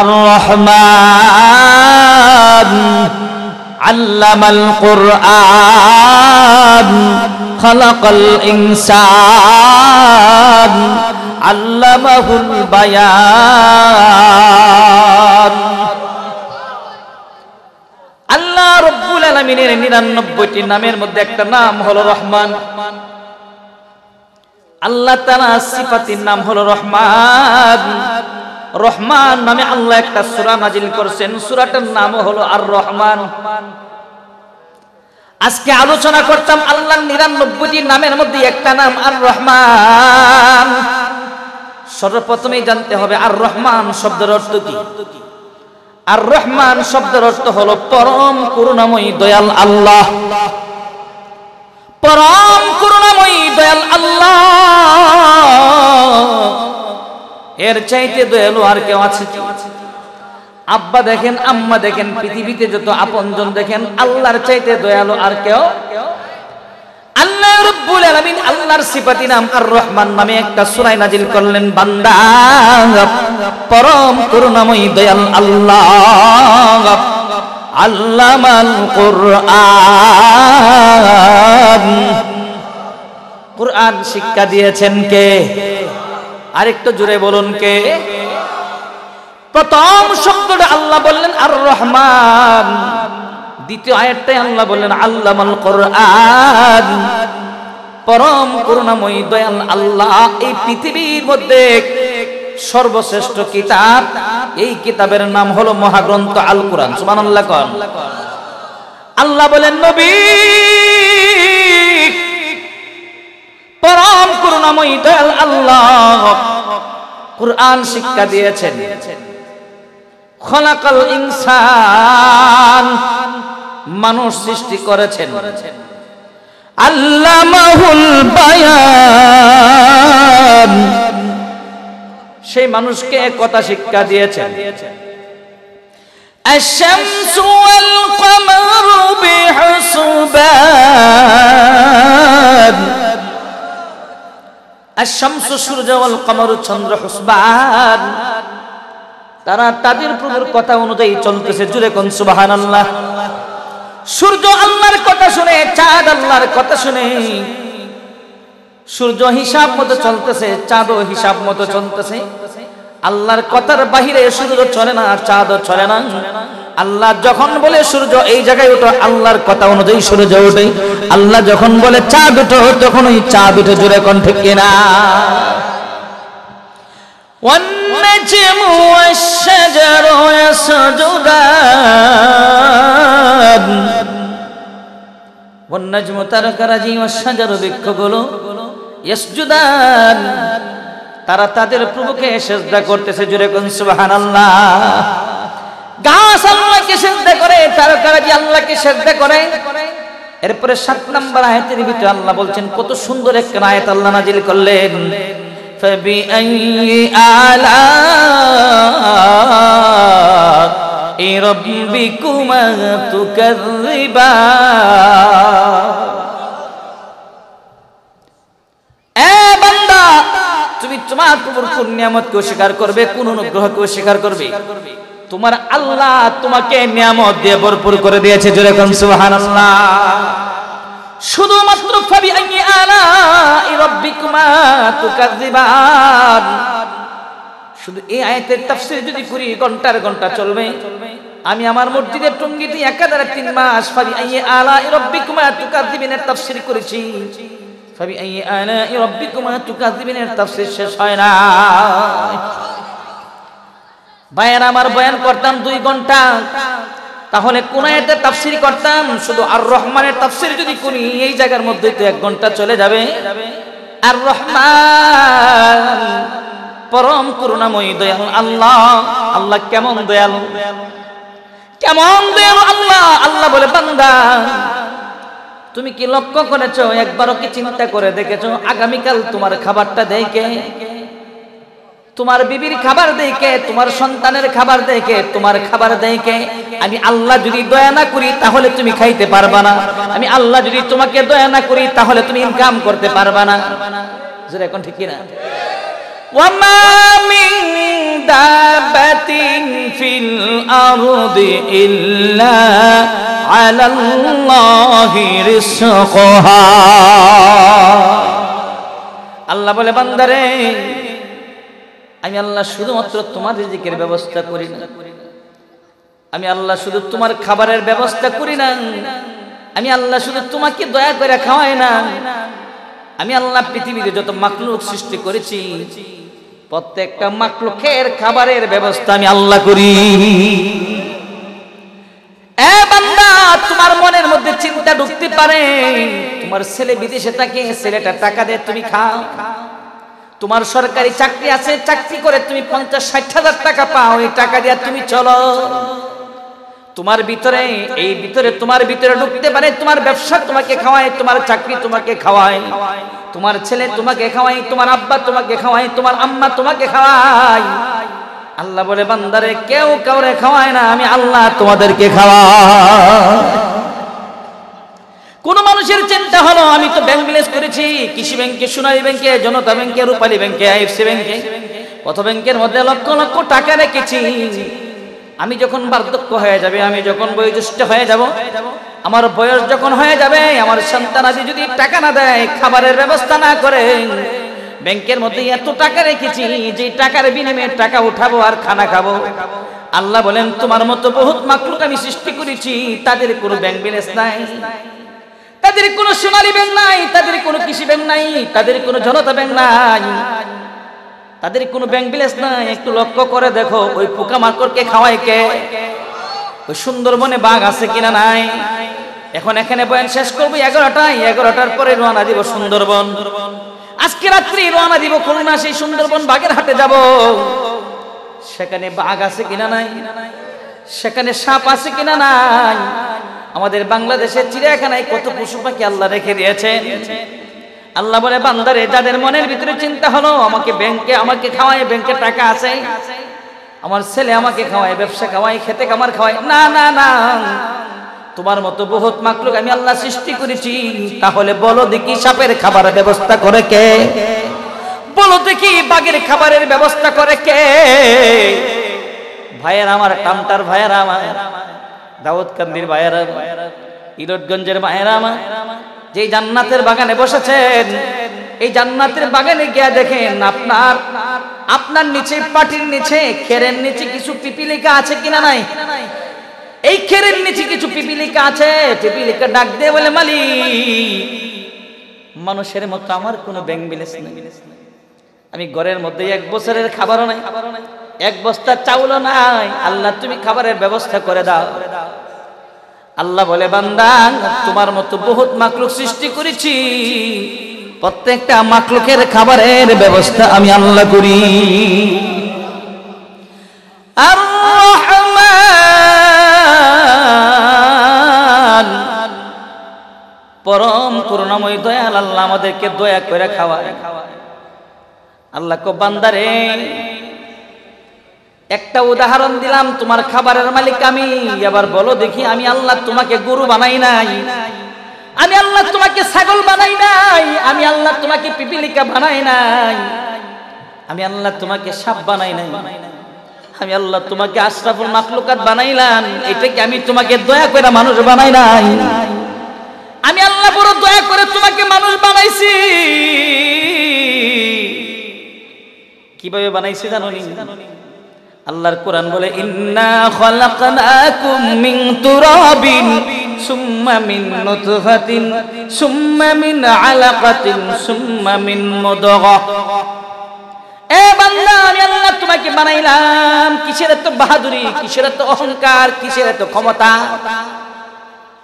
আর-রহমান আল্লামাল কুরআন খালাকাল ইনসান আল্লামাহুল বায়ান। আল্লাহ রাব্বুল আলামিনের 99টি নামের মধ্যে একটা নাম হলো রহমান। আল্লাহ তাআলা সিফাতির নাম হলো রহমান। রহমান নামে আল্লাহ একটা সূরা নাজিল করেছেন, সূরাটার নাম হলো আর-রহমান। আজকে আলোচনা করতাম আল্লাহর 99টি নামের মধ্যে একটা নাম আর-রহমান। সর্বপ্রথমেই জানতে হবে আর-রহমান শব্দের অর্থ কি। আর-রহমান শব্দের অর্থ হলো পরম করুণাময়ী দয়াল আল্লাহ। পরম করুণাময়ী দয়াল আল্লাহ, এর চাইতে দয়ালু আর কেউ আছে কি? আব্বা দেখেন, আম্মা দেখেন, পৃথিবীতে যত আপনজন দেখেন, আল্লাহর চাইতে দয়ালু আর কেউ? আল্লাহ রাব্বুল আলামিন আল্লাহর সিফাতি নাম আর-রহমান নামে একটা সূরা নাজিল করলেন। বান্দা, পরম করুণাময়ী দয়াল আল্লাহ আল্লামাল কুরআন, কুরআন শিক্ষা দিয়েছেন কে? আরেকটু জোরে বলুন কে? প্রথম শব্দটা আল্লাহ বললেন আর-রহমান, দ্বিতীয় আয়াতটায় আল্লাহ বললেন আল্লামাল কুরআন, পরম করুণাময়ী দয়াল আল্লাহ। এই পৃথিবীর মধ্যে সর্বশ্রেষ্ঠ কিতাব, এই কিতাবের নাম হলো মহাগ্রন্থ আল কুরআন। সুবহানাল্লাহ কোন। আল্লাহ বলেন নবী পরম করুণাময়ী দয়াল আল্লাহ কুরআন শিক্ষা দিয়েছেন। খলাকাল ইনসান, মানুষ সৃষ্টি করেছেন। আল্লামাহুল বায়ান, সেই মানুষকে কথা শিক্ষা দিয়েছেন। আশ-শামসু ওয়াল কমারু বিহুসবান, আশ-শামসু সূর্য, ওয়াল কমারু চন্দ্র, হুসবান, তারা তাদের প্রভুর কথা অনুযায়ী চলতেছে। জুরে কোন সুবহানাল্লাহ। সূর্য আল্লাহর কথা শুনে, চাঁদ আল্লাহর কথা শুনে, সূর্য হিসাব মতো চলতেছে, চাঁদও হিসাব মতো চলতেছে। আল্লাহর কথার বাহিরে সূর্য চলে না, চাঁদও চলে না। আল্লাহ যখন বলে সূর্য এই জায়গায় ওঠো, আল্লাহর কথা অনুযায়ী সূর্য ওঠে। আল্লাহ যখন বলে চাঁদ ওঠো, তখন ওই চাঁদ উঠে। জোরে কোন ঠিক কিনা? ওয়ান-নাজমু ওয়াশ-শাজারু ইয়াসজুদান, ওয়ান-নাজমু তারকারাজি, ওয়াশ-শাজারু বৃক্ষগুলো, ইয়াসজুদান, তারা তাদের প্রভুকে সিজদা করতেছে। জোরে কোন সুবহানাল্লাহ। গাছ আল্লাহকে সিজদা করে, তারকারাজি আল্লাহকে সিজদা করে। এরপরে 7 নম্বর আয়াতের ভিতরে আল্লাহ বলছেন, কত সুন্দর একটা আয়াত আল্লাহ নাজিল করলেন। ফাবিআইয়ি আলা'i রাব্বিকুমা তুকাযযিবান। বান্দা, তুমি তোমার প্রভুর কোন নিয়ামতকে অস্বীকার করবে, কোন অনুগ্রহকে অস্বীকার করবে? তোমার আল্লাহ তোমাকে নিয়ামত দিয়ে ভরপুর করে দিয়েছে। জোরে কোন সুবহানাল্লাহ। শুধুমাত্র ফাবিআইয়ি আলা'i রাব্বিকুমা তুকাযযিবান, শুধু এই আয়াতের তাফসীর যদি করি ঘন্টার ঘন্টা চলবে। আমি আমার মসজিদের টঙ্গীতে একাধারে 3 মাস ফাবিআইয়ি আলা'i রাব্বিকুমা তুকাযযিবিনের তাফসীর করেছি। ফাবিআইয়ি আলা'i রাব্বিকুমা তুকাযযিবিনের তাফসীর শেষ হয় না। ভাইয়েরা আমার, বয়ান করতাম 2 ঘন্টা, তাহলে কোন আয়াতের তাফসীর করতাম? শুধু আর-রহমানের তাফসীর যদি করি এই জায়গার মধ্যে তো 1 ঘন্টা চলে যাবে। আর-রহমান পরম করুণাময়ী দয়াল আল্লাহ। আল্লাহ কেমন দয়ালু, কেমন দয়ালু আল্লাহ। আল্লাহ বলে, বান্দা তুমি কি লক্ষ্য করেছো, একবারও কি চিন্তা করে দেখেছো আগামীকাল তোমার খাবারটা দেয় কে? তোমার বিবির খাবার দেয় কে? তোমার সন্তানের খাবার দেয় কে? তোমার খাবার দেয় কে? আমি আল্লাহ যদি দয়া না করি তাহলে তুমি খাইতে পারবা না। আমি আল্লাহ যদি তোমাকে দয়া না করি তাহলে তুমি ইনকাম করতে পারবা না। জোরে এখন ঠিক কিনা? ওয়ামা মিন দাবাতিন ফিল আরদি ইল্লা আলাল্লাহি রিজকুহা। আল্লাহ বলে বান্দারে আমি আল্লাহ শুধুমাত্র তোমার রিজিকের ব্যবস্থা করি না, আমি আল্লাহ শুধু তোমার খাবারের ব্যবস্থা করি না, আমি আল্লাহ শুধু তোমাকে দয়া করে খাওয়াই না, আমি আল্লাহ পৃথিবীতে যত মাখলুক সৃষ্টি করেছি প্রত্যেকটা মাখলুকের খাবারের ব্যবস্থা আমি আল্লাহ করি। এ বান্দা, তোমার মনের মধ্যে চিন্তা ঢুকতে পারে তোমার ছেলে বিদেশে থাকে, ছেলেটা টাকা দিয়ে তুমি খাও, তোমার সরকারি চাকরি আছে, চাকরি করে তুমি 50-60 হাজার টাকা পাও, এই টাকা দিয়ে তুমি চলো। তোমার ভিতরে তোমার ভিতরে ঢুকতে পারে তোমার ব্যবসা তোমাকে খাওয়ায়, তোমার চাকরি তোমাকে খাওয়ায়, তোমার ছেলে তোমাকে খাওয়ায়, তোমার আব্বা তোমাকে খাওয়ায়, তোমার আম্মা তোমাকে খাওয়ায়। আল্লাহ বলে বান্দারে কেউ কাউরে খাওয়ায় না, আমি আল্লাহ তোমাদেরকে খাওয়াই। কোন মানুষের চিন্তা হলো আমি তো ব্যাংক ব্যালেন্স করেছি, কৃষি ব্যাংকে, সোনালী ব্যাংকে, জনতা ব্যাংকে, রূপালী ব্যাংকে, আইএফসি ব্যাংকে, কত ব্যাংকের মধ্যে লক্ষ লক্ষ টাকা রেখেছি। আমি যখন বার্ধক্য হয়ে যাবে, আমি যখন বয়োজ্যেষ্ঠ হয়ে যাব, আমার বয়স যখন হয়ে যাবে, আমার সন্তানাদি যদি টাকা না দেয়, খাবারের ব্যবস্থা না করে, ব্যাংকের মধ্যে এত টাকা রেখেছি যে টাকার বিনিময়ে টাকা উঠাবো আর খানা খাবো। আল্লাহ বলেন তোমার মতো বহুত মাখলুক আমি সৃষ্টি করেছি, তাদের কোনো ব্যাংক ব্যালেন্স নাই, তাদের কোনো সোনালী ব্যাংক নাই, তাদের কোনো কৃষি ব্যাংক নাই, তাদের কোনো জনতা ব্যাংক নাই, তাদের কোনো ব্যাংক ব্যালেন্স নাই। একটু লক্ষ্য করে দেখো ওই পোকামাকড়কে খাওয়ায় কে? ওই সুন্দরবনে বাঘ আছে কিনা নাই? এখন এখানে বয়ান শেষ করবো 11টায়, 11টার পরে রওনা দিব সুন্দরবন। আজকে রাত্রি রওনা দিব খুলনা, সেই সুন্দরবন বাঘের হাটে যাব। সেখানে বাঘ আছে কিনা নাই, সেখানে সাপ আছে কিনা নাই। আমাদের বাংলাদেশের চিড়িয়াখানায় কত পশু পাখি আল্লাহ রেখে দিয়েছেন। আল্লাহ বলে বান্দারে যাদের মনের ভিতরে চিন্তা হলো আমাকে ব্যাংকে আমাকে খাওয়ায়, ব্যাংকে টাকা আছে, আমার ছেলে আমাকে খাওয়ায়, ব্যবসা খাওয়ায়, খেতে কামার খাওয়ায়, না না না, তোমার মতো বহুত মাখলুক আমি আল্লাহ সৃষ্টি করেছি। তাহলে বলো দেখি সাপের খাবারের ব্যবস্থা করে কে? বলো দেখি বাঘের খাবারের ব্যবস্থা করে কে? ভাইয়ের আমার, টামটার ভাইয়ের আমার, দাউদকান্দির ভাইয়েরা, ইরোডগঞ্জের ভাইয়েরা আমার, যে জান্নাতের বাগানে বসেছেন, এই জান্নাতের বাগানে গিয়া দেখেন আপনার নিচে, পাটির নিচে, খেরের নিচে কিছু পিপিলিকা আছে কিনা নাই? এই খেরের নিচে কিছু পিপিলিকা আছে। পিপিলিকা ডাক দিয়ে বলে মালিক মানুষের মতো আমার কোনো ব্যাংক ব্যালেন্স নেই, আমি ঘরের মধ্যে 1 বছরের খাবারও নাই, 1 বস্তা চাউলও নাই, আল্লাহ তুমি খাবারের ব্যবস্থা করে দাও। আল্লাহ বলে বান্দা তোমার মতো বহুত মাখলুক সৃষ্টি করেছি, প্রত্যেকটা মাখলুকের খাবারের ব্যবস্থা আমি আল্লাহ করি। আর রহমান পরম করুণাময় দয়াল আল্লাহ আমাদেরকে দয়া করে খাওয়ায়। আল্লাহ কো বান্দারে একটা উদাহরণ দিলাম, তোমার খাবারের মালিক আমি, এবার বলো দেখি আমি আল্লাহ তোমাকে গরু বানাই নাই, আমি আল্লাহ তোমাকে ছাগল বানাই নাই, আমি আল্লাহ তোমাকে পিপিলিকা বানাই নাই, আমি আল্লাহ তোমাকে সাপ বানাই নাই, আমি আল্লাহ তোমাকে আশরাফুল মাখলুকাত বানাইলাম, এটা কি আমি তোমাকে দয়া করে মানুষ বানাই নাই? আমি আল্লাহ বড় দয়া করে তোমাকে মানুষ বানাইছি। কিভাবে বানাইছি জানো নি? আল্লাহর কোরআন বলে ইন্না খালাকনাকুম মিন তুরাবিন সুম্মা মিন নুতফাতিন সুম্মা মিন আলাকাতিন সুম্মা মিন মুদগা। এ বান্দা আমি আল্লাহ তোমাকে বানাইলাম, কিসের এত বাহাদুরি, কিসের এত অহংকার, কিসের এত ক্ষমতা,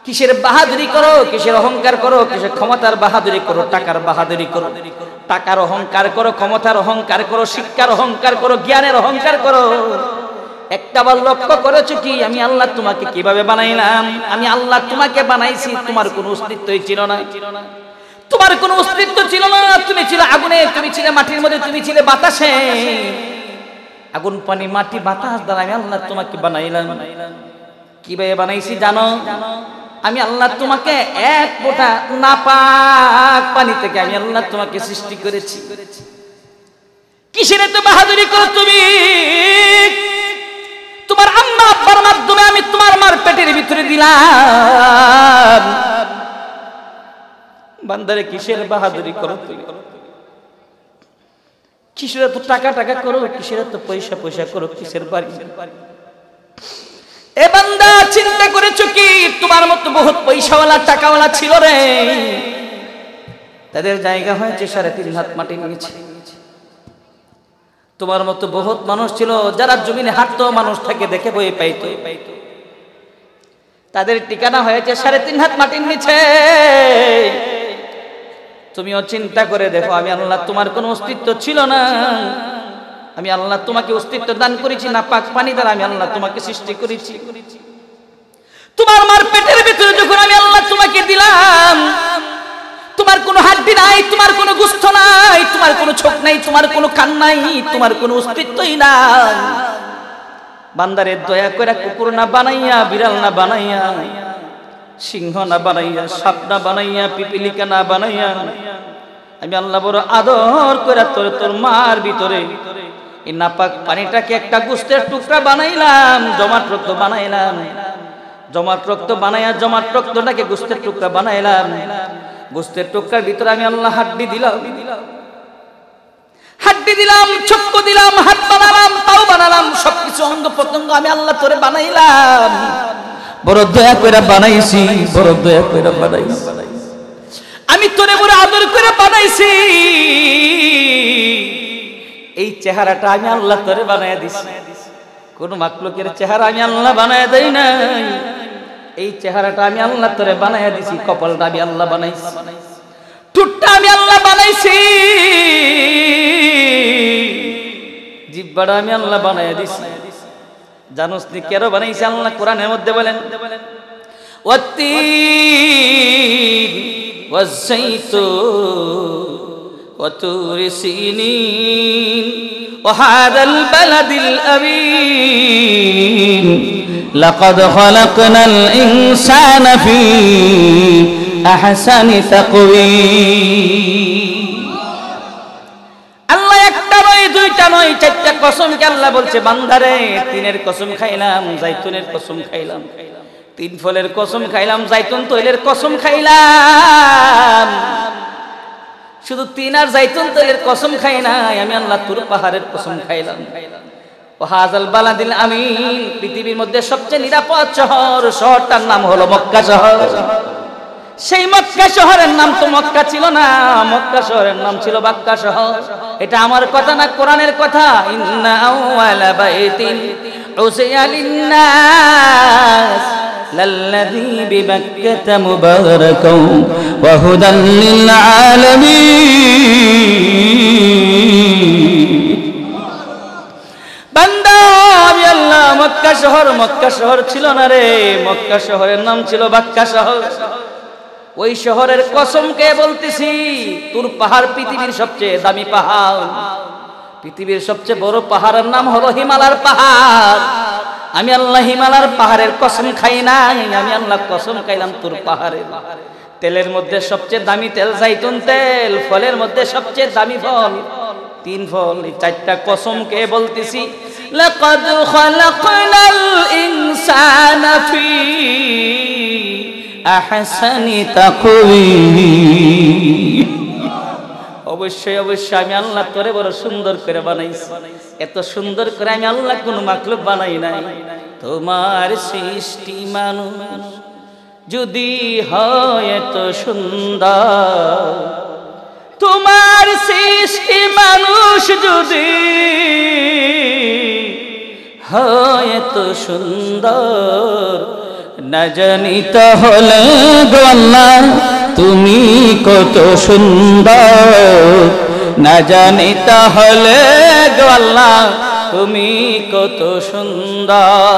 কিসের বাহাদুরি করো, কিসের অহংকার করো, কিসের ক্ষমতার বাহাদুরি করো, টাকার বাহাদুরি করো, টাকার অহংকার করো, ক্ষমতার অহংকার করো, শিক্ষার অহংকার করো, জ্ঞানের অহংকার করো। একটাবার লক্ষ্য করেছো কি আমি আল্লাহ তোমাকে কিভাবে বানাইলাম? আমি আল্লাহ তোমাকে বানাইছি, তোমার কোনো অস্তিত্বই ছিল না, তোমার কোনো অস্তিত্ব ছিল না। তুমি ছিলে আগুনে, তুমি ছিলে মাটির মধ্যে, তুমি ছিলে বাতাসে। আগুন, পানি, মাটি, বাতাস দ্বারা আমি আল্লাহ তোমাকে বানাইলাম। কিভাবে বানাইছি জানো? আমি আল্লাহ তোমাকে 1 ফোঁটা নাপাক পানি থেকে আমি আল্লাহ তোমাকে সৃষ্টি করেছি। কিসের এত বাহাদুরি করো তুমি? তোমার আম্মা আব্বার মাধ্যমে আমি তোমার মার পেটের ভিতরে দিলাম। বান্দারে কিসের বাহাদুরি করো তুমি? কিসের এত টাকা টাকা করো? কিসের এত পয়সা পয়সা করো? কিসের বাড়ি? এ বান্দা চিন্তা করেছো কি তোমার মতো বহুত পয়সাওয়ালা টাকাওয়ালা ছিল রে, তাদের জায়গা হয়েছে 3.5 হাত মাটি নিয়েছে। তোমার মতো বহুত মানুষ ছিল যারা জমিনে হাঁটতো, মানুষ থেকে দেখে বই পাইতো, তাদের ঠিকানা হয়েছে 3.5 হাত মাটির নিচে। তুমিও চিন্তা করে দেখো, আমি আল্লাহ তোমার কোনো অস্তিত্ব ছিল না, আমি আল্লাহ তোমাকে অস্তিত্ব দান করেছি না পাক পানি দ্বারা আমি আল্লাহ তোমাকে সৃষ্টি করেছি। তোমার মার পেটের ভিতরে যখন আমি আল্লাহ তোমাকে দিলাম, তোমার কোনো হাড্ডি নাই, তোমার কোনো গোশত নাই, তোমার কোনো চোখ নাই, তোমার কোনো কান নাই, তোমার কোনো অস্তিত্বই নাই। বান্দারে দয়া করে কুকুর না বানাইয়া, বিড়াল না বানাইয়া, সিংহ না বানাইয়া, সাপ না বানাইয়া, পিপিলিকা না বানাইয়া, আমি আল্লাহ বড় আদর করে তোর মার ভিতরে এই নাপাক পানিটাকে একটা গোশতের টুকরা বানাইলাম, জমাট রক্ত বানাইলাম, জমাট রক্ত বানাইয়া জমাট রক্তটাকে গোশতের টুকরা বানাইলাম। গোশতের টুকরার ভিতরে আমি আল্লাহ হাড্ডি দিলাম, হাড্ডি দিলাম, চক্ক দিলাম, হাত বানালাম, পাও বানালাম, সবকিছু অঙ্গ প্রত্যঙ্গ আমি আল্লাহ তোরে বানাইলাম। বড় দয়া করে বানাইছি, বড় দয়া করে বানাইছি, আমি তোরে বড় আদর করে বানাইছি। এই চেহারাটা আমি আল্লাহ তোরে বানাইয়া দিছি, কোন মাখলুকের চেহারা আমি আল্লাহ বানাইয়া দেই নাই। এই চেহারাটা আমি আল্লাহ তোরে বানাইয়া দিছি, কপালটা আমি আল্লাহ বানাইছি, ঠোঁটটা আমি আল্লাহ বানাইছি, জিহ্বাটা আমি আল্লাহ বানাইয়া দিছি। জানোস নি কেন বানাইছি? আল্লাহ কোরআনের মধ্যে বলেন, ওয়াত্তিন ওয়াজ্জাইতুন وطور سينين وهذا البلد الأمين لقد خلقنا الإنسان في أحسن تقويم। আল্লাহ একটা নয়, দুইটা নয়, 4টা কসমকে আল্লাহ বলছে, বান্দারে তিনের কসম খাইলাম, জাইতুনের কসম খাইলাম, 3 ফলের কসম খাইলাম, জাইতুন তৈলের কসম খাইলাম। শুধু 3 আর জাইতুন তেলের কসম খাই নাই, আমি আল্লাহ তুর পাহাড়ের কসম খাইলাম। ওয়াহাজাল বালাদিল আমিন, পৃথিবীর মধ্যে সবচেয়ে নিরাপদ শহর, শহরটার নাম হলো মক্কা শহর। সেই মক্কা শহরের নাম তো মক্কা ছিল না, মক্কা শহরের নাম ছিল বাক্কা শহর। এটা আমার কথা না, কোরআনের কথা। ইন্না আউওয়ালা বাইতিন উসিয়া লিন্নাস লাল্লাযী বিবাক্কাতা মুবারাকান ওয়া হুদান লিল আলামিন। বান্দা আমি আল্লাহ মক্কা শহর ছিল না রে, মক্কা শহরের নাম ছিল বাক্কা শহর। ওই শহরের কসমকে বলতেছি, তোর পাহাড় পৃথিবীর সবচেয়ে দামি পাহাড়, পৃথিবীর সবচেয়ে বড় পাহাড়ের নাম হলো হিমালয়ের পাহাড়। আমি আল্লাহ হিমালয়ের পাহাড়ের কসম খাই নাই, আমি আল্লাহ কসম খাইলাম তোর পাহাড়ের। তেলের মধ্যে সবচেয়ে দামি তেল জাইতুন তেল, ফলের মধ্যে সবচেয়ে দামি ফল 3 ফল। এই 4টা কসমকে বলতেছি। লাকাদ খালাকনাল ইনসানা ফি আহসানি তাকওয়িম। অবশ্যই অবশ্যই আমি আল্লাহ তোরে বড় সুন্দর করে বানাইছি। এত সুন্দর করে আমি আল্লাহ কোনো মাখলুক বানাই নাই। তোমার সৃষ্টি মানুষ যদি হয় এত সুন্দর, তোমার সৃষ্টি মানুষ যদি হয় এত সুন্দর, না জানি তাহলে গো আল্লাহ তুমি কত সুন্দর, না জানি তাহলে গো আল্লাহ তুমি কত সুন্দর।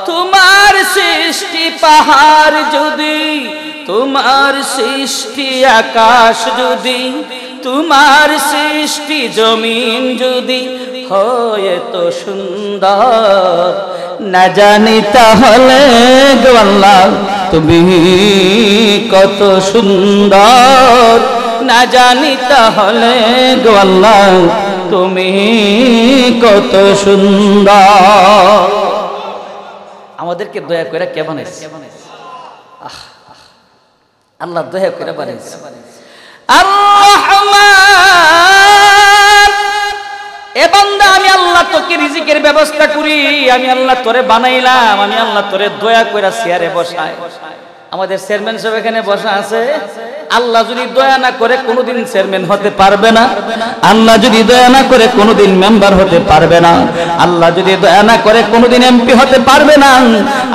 তোমার সৃষ্টি পাহাড় যদি, তোমার সৃষ্টি আকাশ যদি, তোমার সৃষ্টি জমিন যদি হয় এত সুন্দর, না জানি তাহলে গো আল্লাহ তুমি কত সুন্দর, না জানি তাহলে গো আল্লাহ তুমি কত সুন্দর। আমাদেরকে দয়া করে কে বানাইছে? আল্লাহ দয়া করে বানাইছে। আর-রহমান, এ বান্দা আমি আল্লাহ তোকে রিজিকের ব্যবস্থা করি, আমি আল্লাহ তোরে বানাইলাম, আমি আল্লাহ তোরে দয়া করে চেয়ারে বসাই। আমাদের চেয়ারম্যান সাহেব এখানে বসা আছে, আল্লাহ যদি দয়া না করে কোনোদিন চেয়ারম্যান হতে পারবে না, আল্লাহ যদি দয়া না করে কোনোদিন মেম্বার হতে পারবে না, আল্লাহ যদি দয়া না করে কোনোদিন এমপি হতে পারবে না,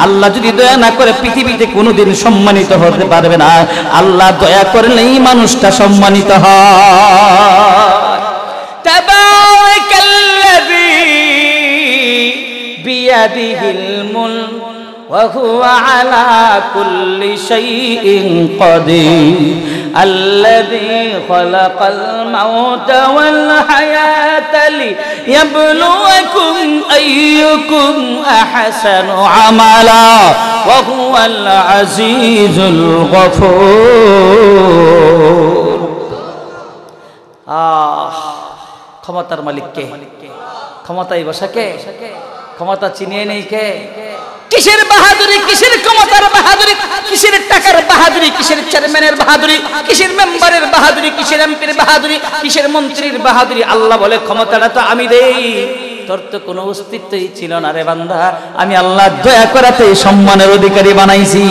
আল্লাহ যদি দয়া না করে পৃথিবীতে কোনোদিন সম্মানিত হতে পারবে না। আল্লাহ দয়া করলেই মানুষটা সম্মানিত হয়। তাবারাকাল্লাযী বিয়াদিহিল মুলক وهو على كل شيء قدير الذي خلق الموت والحياة ليبلوكم أيكم أحسن عملا وهو العزيز الغفور। ক্ষমতার মালিক কে? ক্ষমতায় বসা কে? ক্ষমতা চিনিয়ে নেই কে? কিসের বাহাদুরি, কিসের ক্ষমতার বাহাদুরি, কিসের টাকার বাহাদুরি, কিসের চেয়ারম্যানের বাহাদুরি, কিসের মেম্বারের বাহাদুরি, কিসের এমপির বাহাদুরি, কিসের মন্ত্রীর বাহাদুরি? আল্লাহ বলে ক্ষমতাটা তো আমি দেই, তোর তো কোনো অস্তিত্বই ছিল না রে বান্দা, আমি আল্লাহ দয়া করাতে সম্মানের অধিকারী বানাইছি।